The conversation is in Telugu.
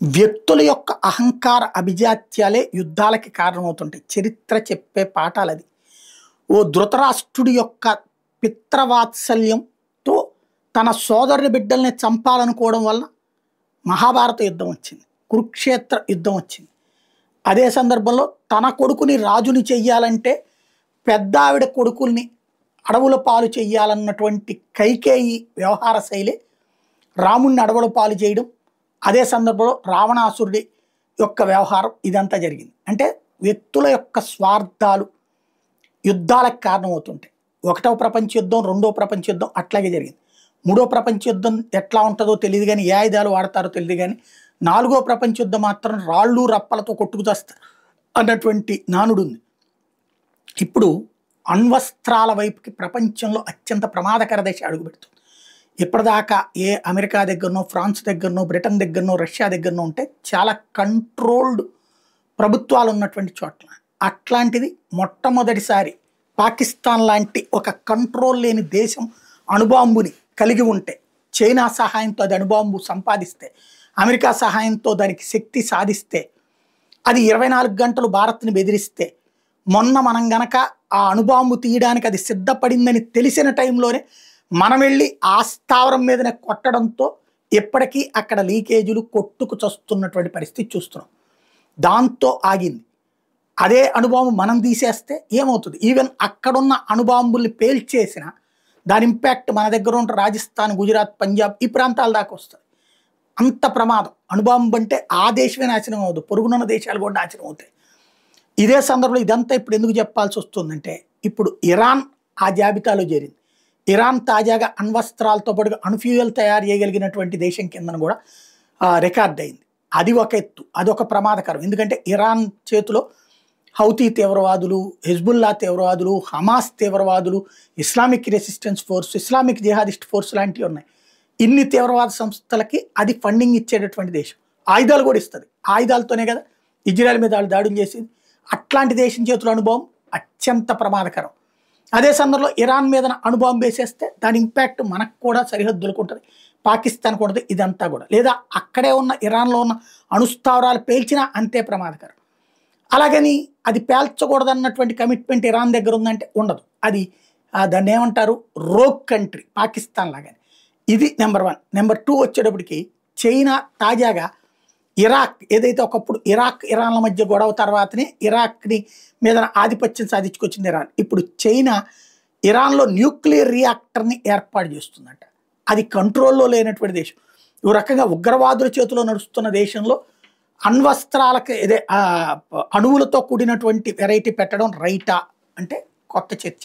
వ్యక్తుల యొక్క అహంకార అభిజాత్యాలే యుద్ధాలకి కారణమవుతుంటాయి. చరిత్ర చెప్పే పాఠాలది. ఓ ధృతరాష్ట్రుడి యొక్క పిత్రవాత్సల్యంతో తన సోదరుని బిడ్డల్ని చంపాలనుకోవడం వల్ల మహాభారత యుద్ధం వచ్చింది, కురుక్షేత్ర యుద్ధం వచ్చింది. అదే సందర్భంలో తన కొడుకుని రాజుని చెయ్యాలంటే పెద్ద ఆవిడ కొడుకుల్ని అడవుల పాలు చెయ్యాలన్నటువంటి కైకేయి వ్యవహార శైలి రాముణ్ణి అడవుల పాలు చేయడం. అదే సందర్భంలో రావణాసురుడి యొక్క వ్యవహారం ఇదంతా జరిగింది. అంటే వ్యక్తుల యొక్క స్వార్థాలు యుద్ధాలకు కారణమవుతుంటాయి. ఒకటవ ప్రపంచ యుద్ధం, రెండవ ప్రపంచ యుద్ధం అట్లాగే జరిగింది. మూడో ప్రపంచ యుద్ధం ఎట్లా ఉంటుందో తెలియదు కానీ, ఏ ఆయుధాలు వాడతారో తెలియదు కానీ, నాలుగో ప్రపంచ యుద్ధం మాత్రం రాళ్ళు రప్పలతో కొట్టుకుతస్తారు అన్నటువంటి నానుడు ఉంది. ఇప్పుడు అణ్వస్త్రాల వైపుకి ప్రపంచంలో అత్యంత ప్రమాదకర దశ అడుగుపెడుతుంది. ఇప్పటిదాకా ఏ అమెరికా దగ్గరనో, ఫ్రాన్స్ దగ్గరనో, బ్రిటన్ దగ్గరనో, రష్యా దగ్గరనో ఉంటే చాలా కంట్రోల్డ్ ప్రభుత్వాలు ఉన్నటువంటి చోట్ల, అట్లాంటిది మొట్టమొదటిసారి పాకిస్తాన్ లాంటి ఒక కంట్రోల్ లేని దేశం అణుబాంబుని కలిగి ఉంటే, చైనా సహాయంతో అది అణుబాంబు సంపాదిస్తే, అమెరికా సహాయంతో దానికి శక్తి సాధిస్తే, అది 24 గంటలు భారత్ని బెదిరిస్తే, మొన్న మనం గనక ఆ అణుబాంబు తీయడానికి అది సిద్ధపడిందని తెలిసిన టైంలోనే మనం వెళ్ళి ఆ స్థావరం మీదనే కొట్టడంతో ఎప్పటికీ అక్కడ లీకేజీలు కొట్టుకు చస్తున్నటువంటి పరిస్థితి చూస్తున్నాం. దాంతో ఆగింది. అదే అణుబాంబు మనం తీసేస్తే ఏమవుతుంది? ఈవెన్ అక్కడున్న అణుబాంబుల్ని పేల్చేసిన దాని ఇంపాక్ట్ మన దగ్గర ఉన్న రాజస్థాన్, గుజరాత్, పంజాబ్ ఈ ప్రాంతాల దాకా వస్తుంది. అంత ప్రమాదం. అణుబాంబు అంటే ఆ దేశమే నాశనం అవ్వదు, పొరుగునున్న దేశాలు కూడా నాశనం అవుతాయి. ఇదే సందర్భంలో ఇదంతా ఇప్పుడు ఎందుకు చెప్పాల్సి వస్తుందంటే, ఇప్పుడు ఇరాన్ ఆ జాబితాలో చేరింది. ఇరాన్ తాజాగా అణ్వస్త్రాలతో పాటుగా అణుఫ్యూయల్ తయారు చేయగలిగినటువంటి దేశం కిందను కూడా రికార్డ్ అయింది. అది ఒక ఎత్తు, అదొక ప్రమాదకరం. ఎందుకంటే ఇరాన్ చేతిలో హౌతీ తీవ్రవాదులు, హెజ్బుల్లా తీవ్రవాదులు, హమాస్ తీవ్రవాదులు, Islamic resistance force, Islamic jihadist force లాంటివి ఉన్నాయి. ఇన్ని తీవ్రవాద సంస్థలకి అది ఫండింగ్ ఇచ్చేటటువంటి దేశం. ఆయుధాలు కూడా ఇస్తుంది. ఆయుధాలతోనే కదా ఇజ్రాయెల్ మీద వాళ్ళు దాడులు చేసింది. అట్లాంటి దేశం చేతుల అనుభవం అత్యంత ప్రమాదకరం. అదే సందర్భంలో ఇరాన్ మీద అణుబాంబు వేసేస్తే దాని ఇంపాక్ట్ మనకు కూడా సరిహద్దులకు ఉంటుంది, పాకిస్తాన్కి ఉంటుంది. ఇదంతా కూడా, లేదా అక్కడే ఉన్న ఇరాన్లో ఉన్న అణుస్థావరాలు పేల్చినా అంతే ప్రమాదకరం. అలాగని అది పేల్చకూడదన్నటువంటి కమిట్మెంట్ ఇరాన్ దగ్గర ఉందంటే ఉండదు. అది దాన్ని ఏమంటారు, రోగ్ కంట్రీ, పాకిస్తాన్ లాగానే. ఇది నెంబర్ 1. నెంబర్ 2 వచ్చేటప్పటికి చైనా తాజాగా ఇరాక్, ఏదైతే ఒకప్పుడు ఇరాక్ ఇరాన్ల మధ్య గొడవ తర్వాతనే ఇరాక్ని మీద ఆధిపత్యం సాధించుకొచ్చింది ఇరాన్. ఇప్పుడు చైనా ఇరాన్లో న్యూక్లియర్ రియాక్టర్ని ఏర్పాటు చేస్తుందంట. అది కంట్రోల్లో లేనటువంటి దేశం. ఈ రకంగా ఉగ్రవాదుల చేతిలో నడుస్తున్న దేశంలో అణ్వస్త్రాలకి అణువులతో కూడినటువంటి వెరైటీ పెట్టడం రైటా అంటే కొత్త చర్చ.